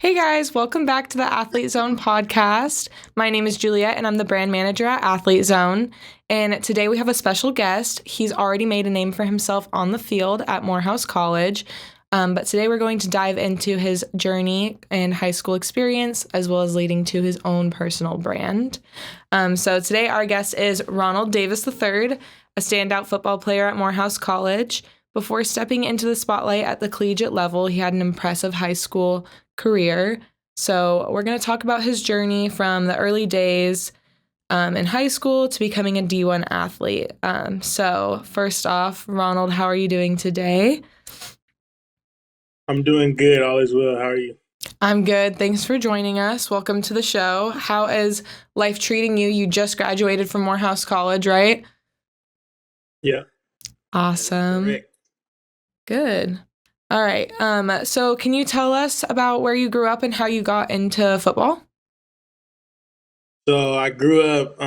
Hey guys, welcome back to the Athlete Zone podcast. My name is Juliet and I'm the brand manager at Athlete Zone. And today we have a special guest. He's already made a name for himself on the field at Morehouse College. But today we're going to dive into his journey and high school experience, as well as leading to his own personal brand. So today our guest is Ronald Davis III, a standout football player at Morehouse College. Before stepping into the spotlight at the collegiate level, he had an impressive high school career. So we're going to talk about his journey from the early days in high school to becoming a D1 athlete. So first off, Ronald, how are you doing today? I'm doing good. All is well. How are you? I'm good. Thanks for joining us. Welcome to the show. How is life treating you? You just graduated from Morehouse College, right? Yeah. Awesome. Correct. Good. All right. So can you tell us about where you grew up and how you got into football? So I grew up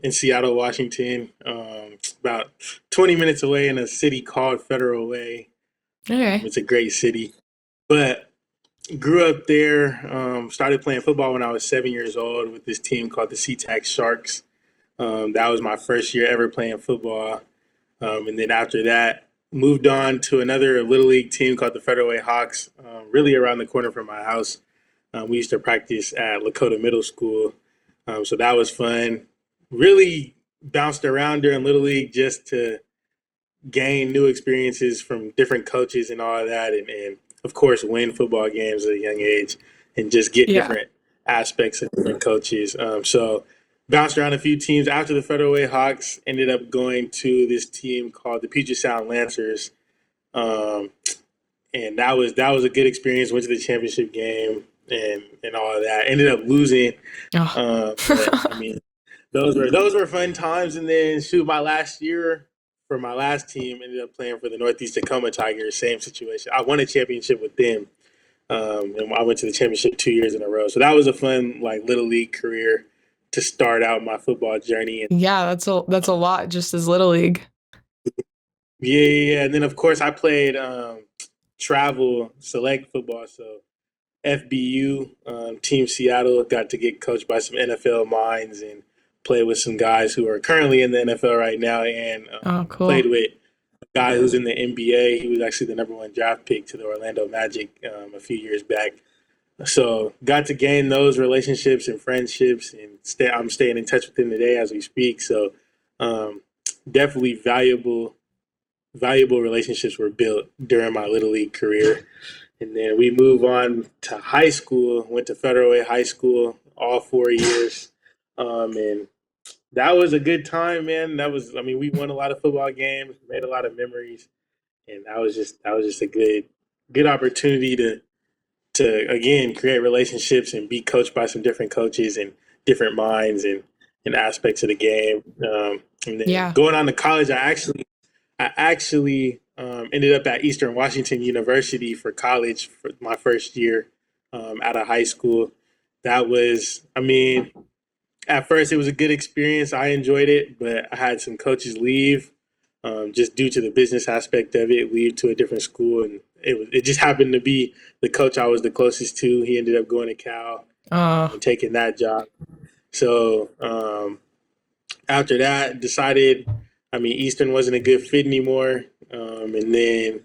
in Seattle, Washington, about 20 minutes away in a city called Federal Way. Okay. It's a great city. But grew up there, started playing football when I was 7 years old with this team called the SeaTac Sharks. That was my first year ever playing football. And then after that, moved on to another Little League team called the Federal Way Hawks, really around the corner from my house. We used to practice at Lakota Middle School. So that was fun. Really bounced around during Little League just to gain new experiences from different coaches and all of that. And of course, win football games at a young age and just get different aspects of different coaches. So bounced around a few teams. After the Federal Way Hawks, ended up going to this team called the Puget Sound Lancers. And that was a good experience. Went to the championship game and all of that. Ended up losing. But I mean, those were fun times. And then shoot, my last year for my last team ended up playing for the Northeast Tacoma Tigers. Same situation. I won a championship with them, and I went to the championship 2 years in a row. So that was a fun little league career to start out my football journey. Yeah, that's a lot just as Little League. Yeah. And then of course I played travel select football. So FBU, Team Seattle, got to get coached by some NFL minds and play with some guys who are currently in the NFL right now, and Cool. played with a guy who's in the NBA. He was actually the number one draft pick to the Orlando Magic a few years back. So got to gain those relationships and friendships, and I'm staying in touch with him today as we speak. So definitely valuable relationships were built during my Little League career. And then we move on to high school, went to Federal Way High School all 4 years. And that was a good time, man. We won a lot of football games, made a lot of memories. And that was just a good opportunity to again create relationships and be coached by some different coaches and different minds and aspects of the game. And then going on to college, I actually ended up at Eastern Washington University for college for my first year out of high school. That was, at first it was a good experience. I enjoyed it, but I had some coaches leave just due to the business aspect of it, leave to a different school, and it just happened to be the coach I was the closest to. He ended up going to Cal and taking that job. So after that, decided, Eastern wasn't a good fit anymore, and then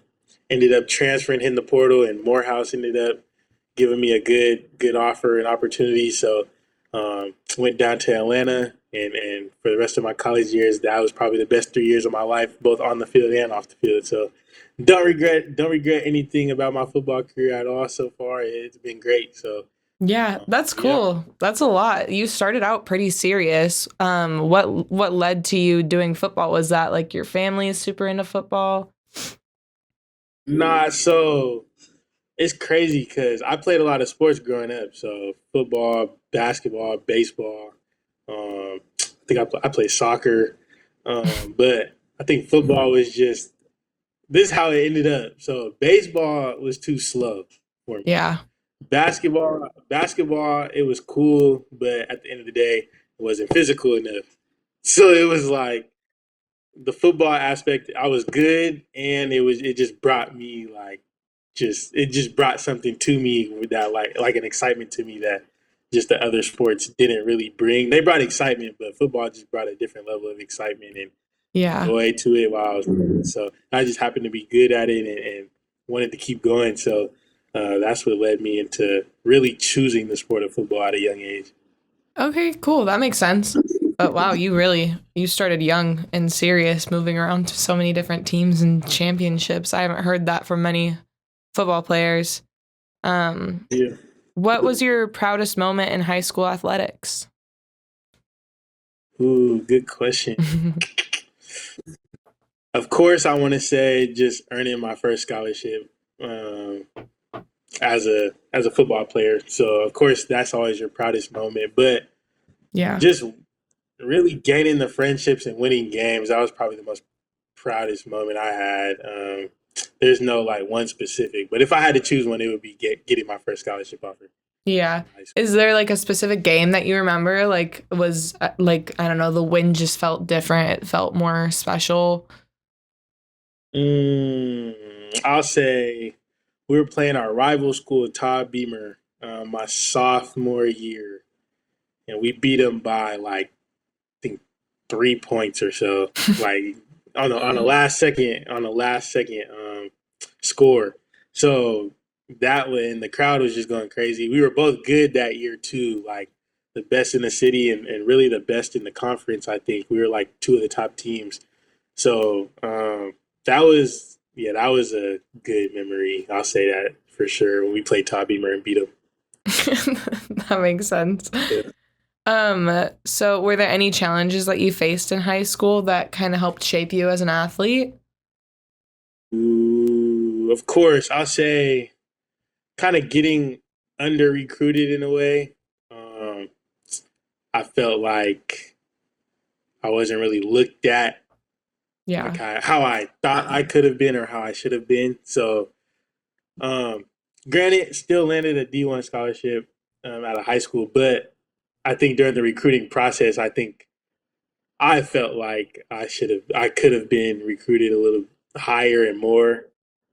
ended up transferring in the portal, and Morehouse ended up giving me a good offer and opportunity. So went down to Atlanta, and for the rest of my college years, that was probably the best 3 years of my life, both on the field and off the field. So don't regret anything about my football career at all so far. It's been great. So Yeah, that's cool. Yeah. That's a lot. You started out pretty serious. What led to you doing football? Was that like your family is super into football? Nah, so it's crazy because I played a lot of sports growing up. So football, basketball, baseball. I think I played soccer, but I think football was just this is how it ended up. So baseball was too slow for me. Yeah. Basketball, it was cool, but at the end of the day, it wasn't physical enough. So it was like the football aspect. I was good, and it just brought me like just brought something to me with that like an excitement to me that just the other sports didn't really bring. They brought excitement, but football just brought a different level of excitement and Yeah. joy to it while I was playing. So I just happened to be good at it and wanted to keep going. So that's what led me into really choosing the sport of football at a young age. Okay, cool. That makes sense. But wow, you started young and serious, moving around to so many different teams and championships. I haven't heard that from many football players. Um, Yeah. what was your proudest moment in high school athletics? Ooh, good question. Of course, I want to say just earning my first scholarship as a football player. So of course, that's always your proudest moment. But Yeah. just really gaining the friendships and winning games, that was probably the most proudest moment I had. There's no like one specific, but if I had to choose one, it would be getting my first scholarship offer Yeah. in high school. Is there like a specific game that you remember? Like, was like, I don't know, the win just felt different. It felt more special. I'll say we were playing our rival school, Todd Beamer, my sophomore year, and we beat them by like I think 3 points or so, like on the last second score. So that way, and the crowd was just going crazy. We were both good that year too, like the best in the city and really the best in the conference. I think we were like two of the top teams. So that was a good memory. I'll say that for sure when we played Todd Beamer and beat him. That makes sense. Yeah. So were there any challenges that you faced in high school that kind of helped shape you as an athlete? Ooh, of course, I'll say kind of getting under recruited in a way. Um, I felt like I wasn't really looked at Yeah. like how I thought I could have been or how I should have been. So, um, granted, still landed a D1 scholarship out of high school, but I think during the recruiting process, I think I felt like I could have been recruited a little higher and more,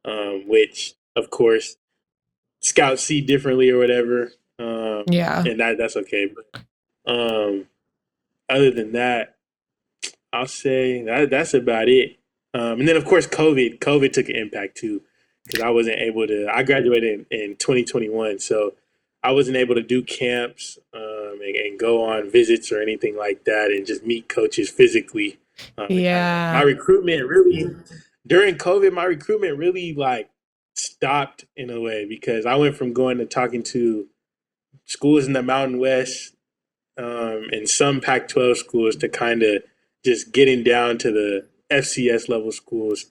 which of course scouts see differently or whatever, Yeah. and that's okay. But other than that, I'll say that's about it. And then of course COVID took an impact too because I wasn't able to. I graduated in 2021, so I wasn't able to do camps and go on visits or anything like that, and just meet coaches physically. My Yeah. recruitment really during COVID, my recruitment really like stopped in a way because I went from going to talking to schools in the Mountain West and some Pac-12 schools to kind of just getting down to the FCS level schools.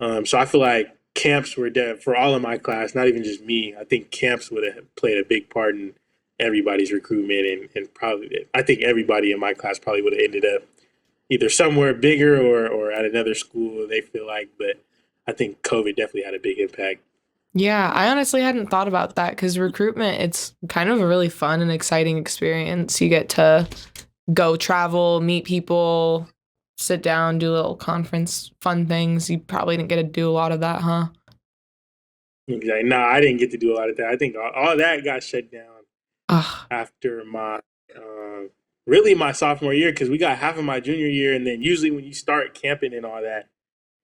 So I feel like camps were there for all of my class, not even just me. I think camps would have played a big part in everybody's recruitment, and probably I think everybody in my class probably would have ended up either somewhere bigger or at another school. They feel like, but I think COVID definitely had a big impact. Yeah, I honestly hadn't thought about that because recruitment, it's kind of a really fun and exciting experience. You get to go travel, meet people, sit down, do little conference fun things. You probably didn't get to do a lot of that, huh? Like, no, I didn't get to do a lot of that. I think all that got shut down Ugh, after my really my sophomore year because we got half of my junior year, and then usually when you start camping and all that,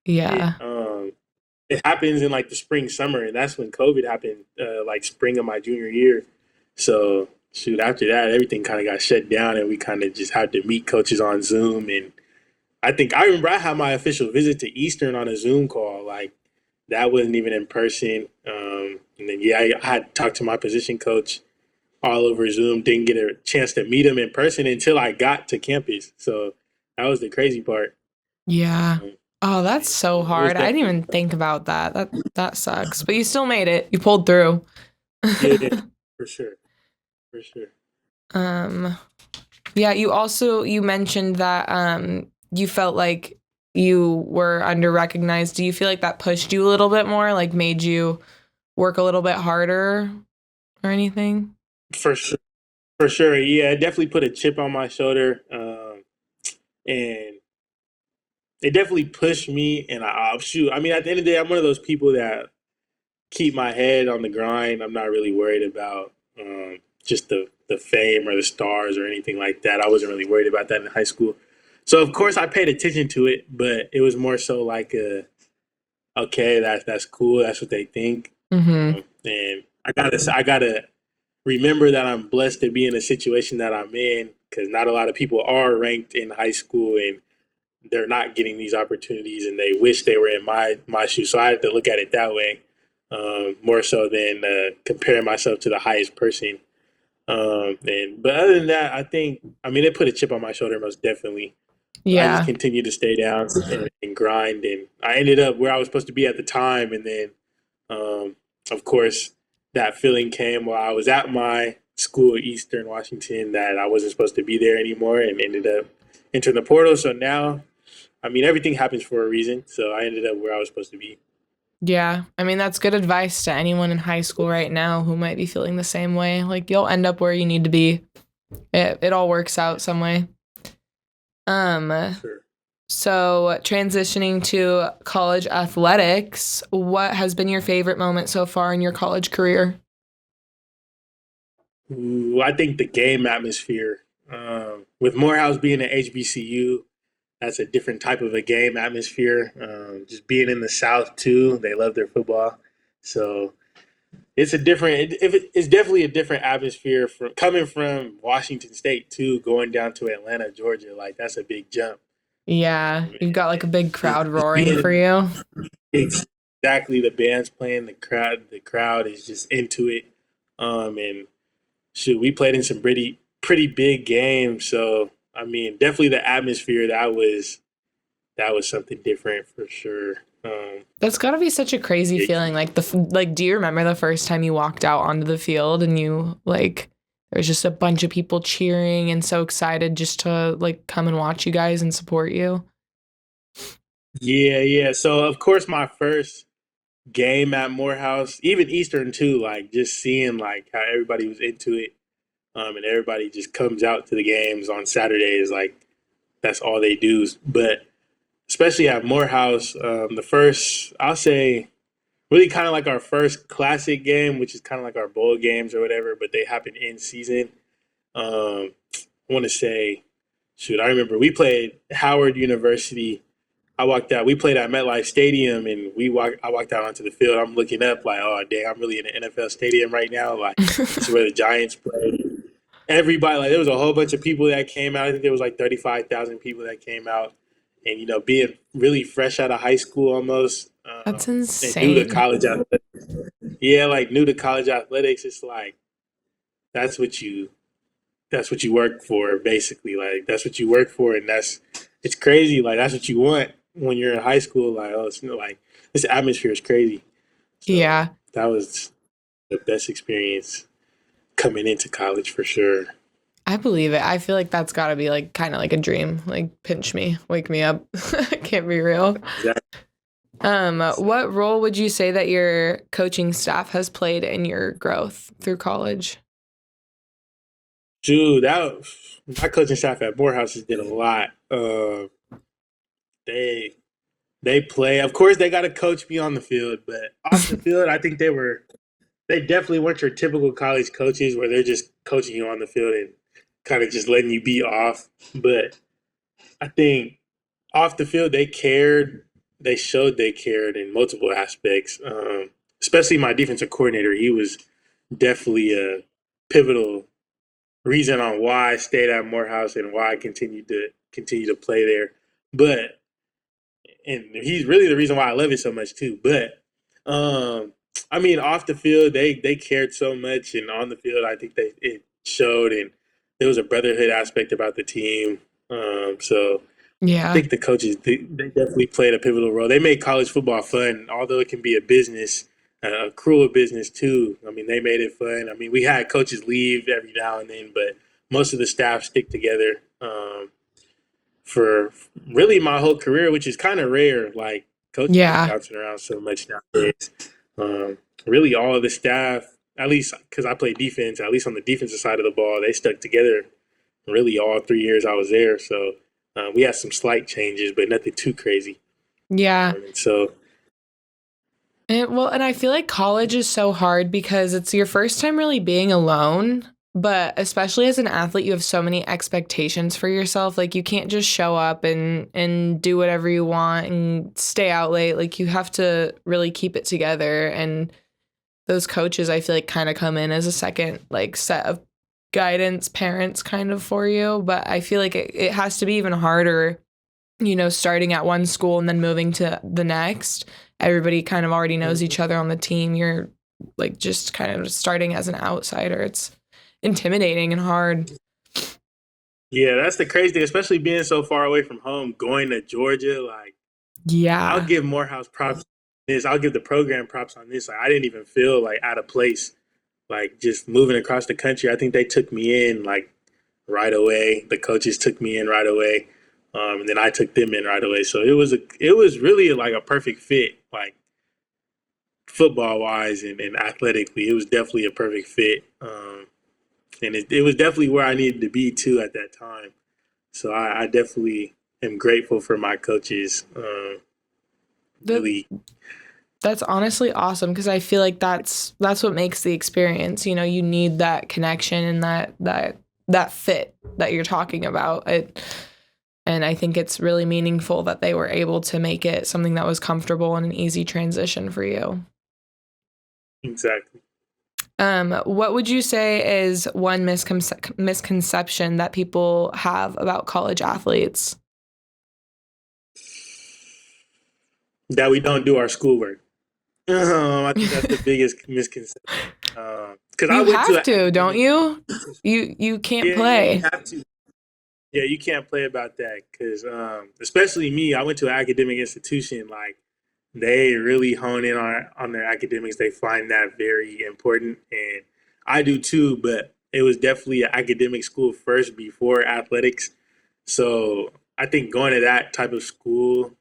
it yeah. it happens in like the spring summer, and that's when COVID happened, like spring of my junior year. So shoot, after that, everything kind of got shut down, and we kind of just had to meet coaches on Zoom. And I think I remember I had my official visit to Eastern on a Zoom call, like that wasn't even in person. And then yeah, I had talked to my position coach all over Zoom. Didn't get a chance to meet him in person until I got to campus. So that was the crazy part. Yeah. Um, Oh, that's so it was hard. I didn't definitely even think about that. That sucks. But you still made it. You pulled through. yeah, for sure, for sure. um Yeah, you mentioned that you felt like you were under recognized. Do you feel like that pushed you a little bit more, like made you work a little bit harder or anything? For sure, for sure. Yeah, it definitely put a chip on my shoulder, and it definitely pushed me. And shoot, I mean, at the end of the day, I'm one of those people that keep my head on the grind. I'm not really worried about just the fame or the stars or anything like that. I wasn't really worried about that in high school. So of course I paid attention to it, but it was more so like okay, that's cool. That's what they think, Mm-hmm. and I gotta remember that I'm blessed to be in a situation that I'm in because not a lot of people are ranked in high school and they're not getting these opportunities and they wish they were in my shoes. So I had to look at it that way, more so than comparing myself to the highest person. But other than that, I mean it put a chip on my shoulder most definitely. I just Yeah. continued to stay down and grind, and I ended up where I was supposed to be at the time. And then, um, of course, that feeling came while I was at my school, Eastern Washington, that I wasn't supposed to be there anymore, and ended up entering the portal. So now, I mean, everything happens for a reason. So I ended up where I was supposed to be. Yeah. I mean, that's good advice to anyone in high school right now who might be feeling the same way. Like, you'll end up where you need to be. It all works out some way. Sure. So transitioning to college athletics, what has been your favorite moment so far in your college career? Ooh, I think the game atmosphere, with Morehouse being an HBCU, that's a different type of a game atmosphere. Just being in the South too, they love their football, so it's a different. It's definitely a different atmosphere from coming from Washington State too, going down to Atlanta, Georgia. Like that's a big jump. Yeah, you've got like a big crowd Just roaring for being you. exactly the band's playing, the crowd is just into it. And shoot, we played in some pretty big games. So I mean, definitely the atmosphere that was something different for sure. That's got to be such a crazy Yeah, feeling. Like like, do you remember the first time you walked out onto the field and you like there was just a bunch of people cheering and so excited just to like come and watch you guys and support you? yeah, yeah. So of course, my first game at Morehouse, even Eastern too, like just seeing like how everybody was into it, and everybody just comes out to the games on Saturdays, like that's all they do. But especially at Morehouse, the first, I'll say, really kind of like our first classic game, which is kind of like our bowl games or whatever, but they happen in season. I want to say, shoot, I remember we played Howard University. I walked out. We played at MetLife Stadium, and I walked out onto the field. I'm looking up like, oh dang, I'm really in an NFL stadium right now. Like this is where the Giants play. Everybody, like there was a whole bunch of people that came out. I think there was like 35,000 people that came out, and being really fresh out of high school almost, That's and new to insane. college athletics. Yeah, like new to college athletics, it's like that's what you that's what you work for, basically. Like that's what you work for, and it's crazy. Like that's what you want when you're in high school. Like oh, it's like this atmosphere is crazy. So Yeah, that was the best experience coming into college for sure. I believe it. I feel like that's got to be like kind of like a dream. Like pinch me, wake me up. Can't be real. Exactly. What role would you say that your coaching staff has played in your growth through college? Dude, my coaching staff at Morehouse did a lot. They they play. Of course, they got to coach me on the field, but off the field, I think they definitely weren't your typical college coaches where they're just coaching you on the field and kind of just letting you be off. But I think off the field, they cared. They showed they cared in multiple aspects. Especially my defensive coordinator. He was definitely a pivotal reason on why I stayed at Morehouse and why I continue to play there. But and he's really the reason why I love it so much too. But I mean, off the field, they cared so much, and on the field, I think it showed, and there was a brotherhood aspect about the team. So I Yeah. think the coaches they definitely played a pivotal role. They made college football fun, although it can be a business, a cruel business too. I mean, they made it fun. I mean, we had coaches leave every now and then, but most of the staff stick together. For really my whole career, which is kind of rare. Like coaches are Yeah. bouncing around so much nowadays. Really, all of the staff, at least because I play defense, at least on the defensive side of the ball, they stuck together. Really, all 3 years I was there. So we had some slight changes, but nothing too crazy. Yeah. And so Well, and I feel like college is so hard because it's your first time really being alone. But especially as an athlete, you have so many expectations for yourself. Like you can't just show up and do whatever you want and stay out late. Like you have to really keep it together. And those coaches, I feel like, kind of come in as a second like set of guidance, parents kind of for you. But I feel like it has to be even harder, starting at one school and then moving to the next. Everybody kind of already knows each other on the team. You're like just kind of starting as an outsider. It's intimidating and hard. Yeah, that's the crazy thing, especially being so far away from home, going to Georgia. Like, I'll Yeah. give Morehouse props on this. I'll give the program props on this. Like, I didn't even feel like out of place. Like just moving across the country, I think they took me in like right away. The coaches took me in right away, and then I took them in right away. So it was really like a perfect fit, like football wise and athletically. It was definitely a perfect fit, and it was definitely where I needed to be too at that time. So I definitely am grateful for my coaches. That Really, that's honestly awesome because I feel like that's what makes the experience. You need that connection and that fit that you're talking about. And I think it's really meaningful that they were able to make it something that was comfortable and an easy transition for you. exactly. What would you say is one misconception that people have about college athletes? That we don't do our schoolwork. I think that's the biggest misconception. Because I You went to have an to, don't academic. you? You can't Yeah, you play. have to. Yeah, you can't play about that because, especially me, I went to an academic institution. Like they really hone in on their academics. They find that very important, and I do too. But it was definitely an academic school first before athletics. So I think going to that type of school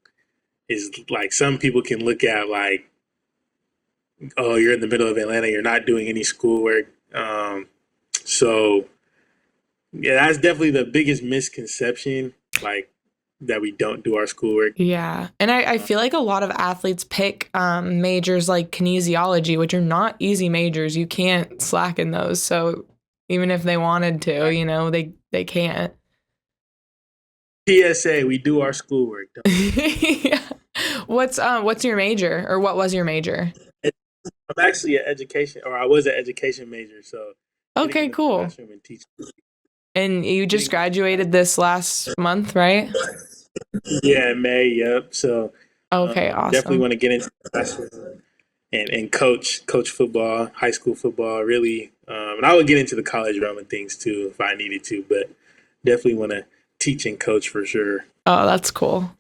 is like some people can look at like, oh, you're in the middle of Atlanta, you're not doing any schoolwork. So yeah, that's definitely the biggest misconception, like that we don't do our schoolwork. Yeah. And I feel like a lot of athletes pick majors like kinesiology, which are not easy majors. You can't slack in those. So even if they wanted to, they can't. PSA, we do our schoolwork. Yeah. What's your major or what was your major? I'm actually an education, or I was an education major, so getting Okay, in the cool. classroom and teaching, And you just getting graduated this last month, right? yeah, in May, yep. So Okay, definitely awesome. want to get into the classroom and coach football, high school football, really. And I would get into the college realm and things too if I needed to, but definitely want to teach and coach for sure. Oh, that's cool.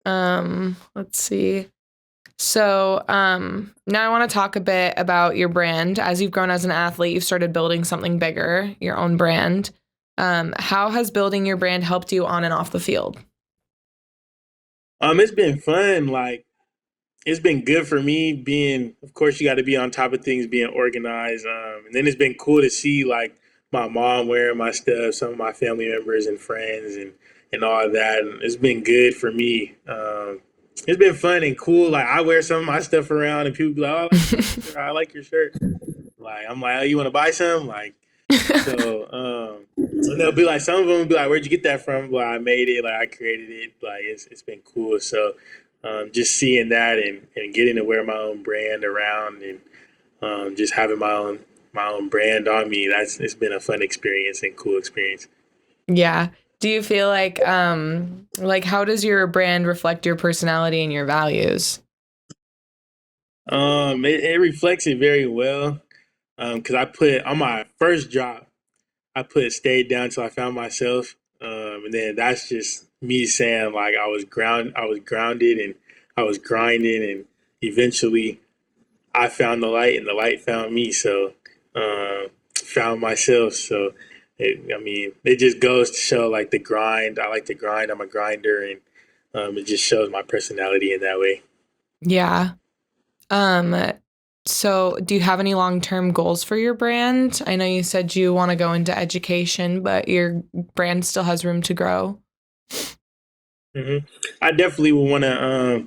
Let's see. So, now I want to talk a bit about your brand. As you've grown as an athlete, you've started building something bigger, your own brand. How has building your brand helped you on and off the field? It's been fun. Like it's been good for me being, of course, you got to be on top of things, being organized. And then it's been cool to see like my mom wearing my stuff, some of my family members and friends, and all of that. And it's been good for me. It's been fun and cool. Like I wear some of my stuff around, and people be like, "Oh, I like your shirt." Like I'm like, "Oh, you want to buy some?" Like so. And they'll be like, some of them will be like, "Where'd you get that from?" Like I made it, like I created it. Like it's been cool. So just seeing that and getting to wear my own brand around and just having my own brand on me, that's it's been a fun experience and cool experience. Yeah. Do you feel like how does your brand reflect your personality and your values? It reflects it very well because I put on my first job, I put stayed down till I found myself, and then that's just me saying like I was grounded, and I was grinding, and eventually I found the light, and the light found me. So found myself. So I mean, it just goes to show like the grind. I like to grind. I'm a grinder, and it just shows my personality in that way. Yeah. Um, so do you have any long-term goals for your brand? I know you said you want to go into education, but your brand still has room to grow. hmm I definitely would want to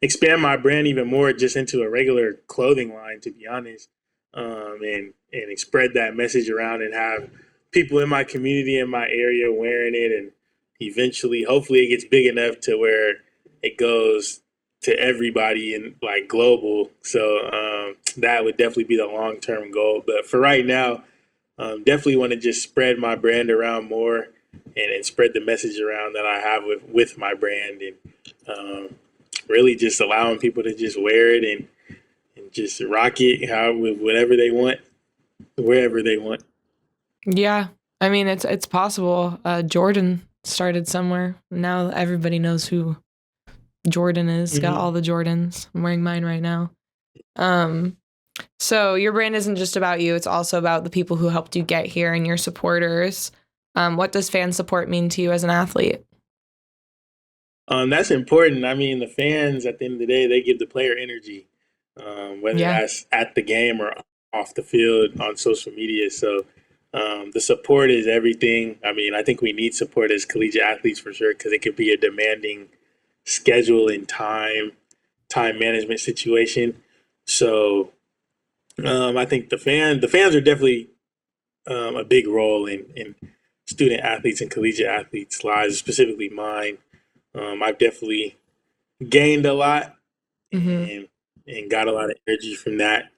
expand my brand even more just into a regular clothing line, to be honest, and spread that message around and have people in my community in my area wearing it, and eventually, hopefully, it gets big enough to where it goes to everybody and like global. So that would definitely be the long term goal. But for right now, definitely want to just spread my brand around more and spread the message around that I have with my brand, and really just allowing people to just wear it and just rock it with whatever they want, wherever they want. Yeah. I mean, it's possible. Jordan started somewhere. Now everybody knows who Jordan is. Got all the Jordans. I'm wearing mine right now. So your brand isn't just about you. It's also about the people who helped you get here and your supporters. What does fan support mean to you as an athlete? That's important. I mean, the fans, at the end of the day, they give the player energy, whether that's at the game or off the field on social media. So the support is everything. I mean, I think we need support as collegiate athletes for sure, because it could be a demanding schedule and time management situation. So I think the fans are definitely a big role in student athletes and collegiate athletes' lives, specifically mine. I've definitely gained a lot and got a lot of energy from that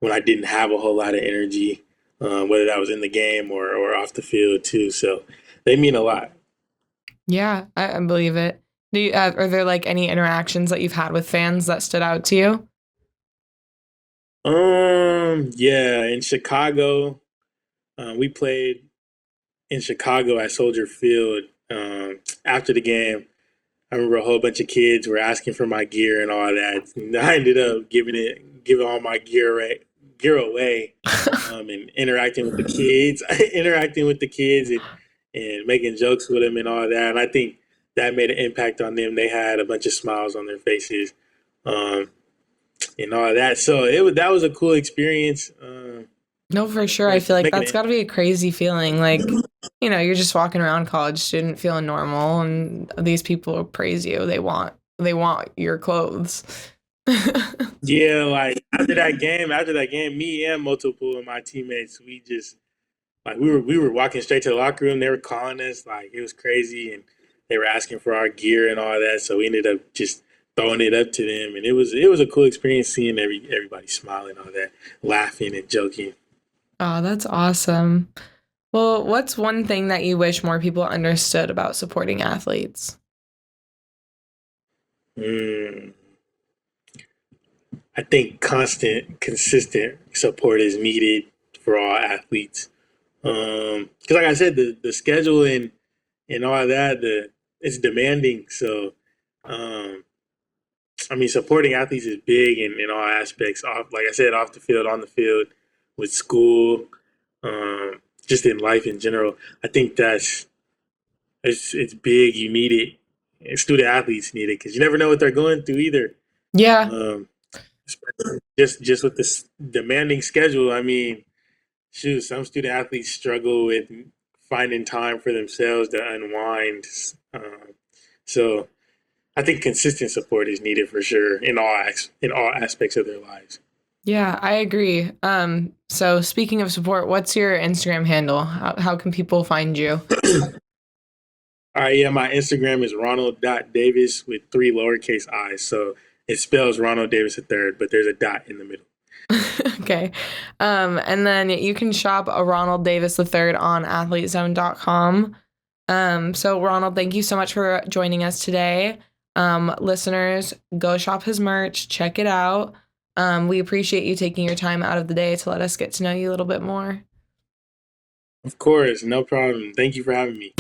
when I didn't have a whole lot of energy, whether that was in the game or off the field too. So they mean a lot. Yeah, I believe it. Are there like any interactions that you've had with fans that stood out to you? Yeah, in Chicago, we played in Chicago at Soldier Field. After the game, I remember a whole bunch of kids were asking for my gear and all that. And I ended up giving all my gear away, and interacting with the kids, and making jokes with them and all that. And I think that made an impact on them. They had a bunch of smiles on their faces, and all that. So that was a cool experience. No, for sure. I feel like that's got to be a crazy feeling. Like, you're just walking around, college student, feeling normal, and these people praise you. They want your clothes. Yeah, like after that game, me and multiple of my teammates, we just like we were walking straight to the locker room. They were calling us, like it was crazy, and they were asking for our gear and all that. So we ended up just throwing it up to them, and it was a cool experience seeing everybody smiling, all that, laughing and joking. Oh, that's awesome. Well, what's one thing that you wish more people understood about supporting athletes? I think constant, consistent support is needed for all athletes. Because, like I said, the schedule and all that, it's demanding. So, I mean, supporting athletes is big in all aspects. Like I said, off the field, on the field, with school, just in life in general. I think it's big. You need it. And student athletes need it because you never know what they're going through either. Yeah. Just with this demanding schedule. I mean, shoot, some student athletes struggle with finding time for themselves to unwind. So I think consistent support is needed for sure in all aspects of their lives. Yeah, I agree. So speaking of support, what's your Instagram handle? How can people find you? All right, yeah, my Instagram is Ronald.Davis with 3 lowercase i's. So it spells Ronald Davis III, but there's a dot in the middle. Okay. And then you can shop a Ronald Davis III on athletezone.com. So Ronald, thank you so much for joining us today. Listeners, go shop his merch, check it out. We appreciate you taking your time out of the day to let us get to know you a little bit more. Of course, no problem. Thank you for having me.